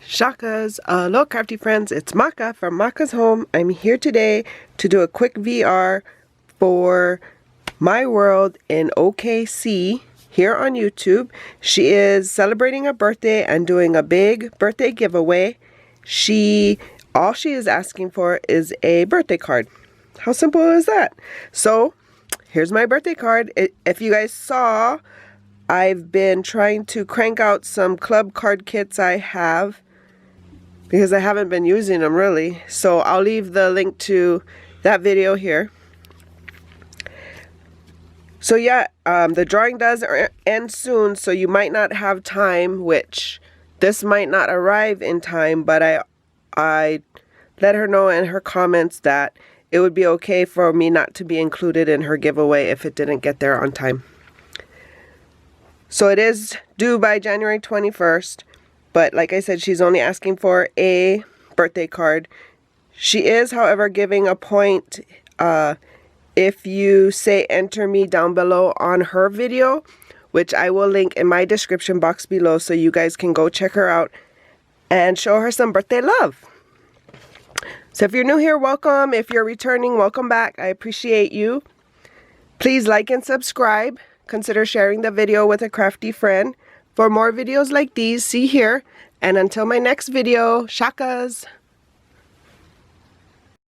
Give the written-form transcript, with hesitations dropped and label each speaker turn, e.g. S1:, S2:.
S1: Shakas, hello crafty friends, it's Maka from Makaz Home. I'm here today to do a quick VR for my world in OKC here on YouTube. She is celebrating a birthday and doing a big birthday giveaway. All she is asking for is a birthday card. How simple is that? So here's my birthday card. If you guys saw, I've been trying to crank out some club card kits I have, because I haven't been using them really. So I'll leave the link to that video here. So yeah, the drawing does end soon, so you might not have time, which this might not arrive in time, but I let her know in her comments that it would be okay for me not to be included in her giveaway if it didn't get there on time. So it is due by January 21st. But like I said, she's only asking for a birthday card. She is, however, giving a point if you say enter me down below on her video, which I will link in my description box below so you guys can go check her out and show her some birthday love. So if you're new here, welcome. If you're returning, welcome back. I appreciate you. Please like and subscribe. Consider sharing the video with a crafty friend. For more videos like these, see here. And until my next video, shakas!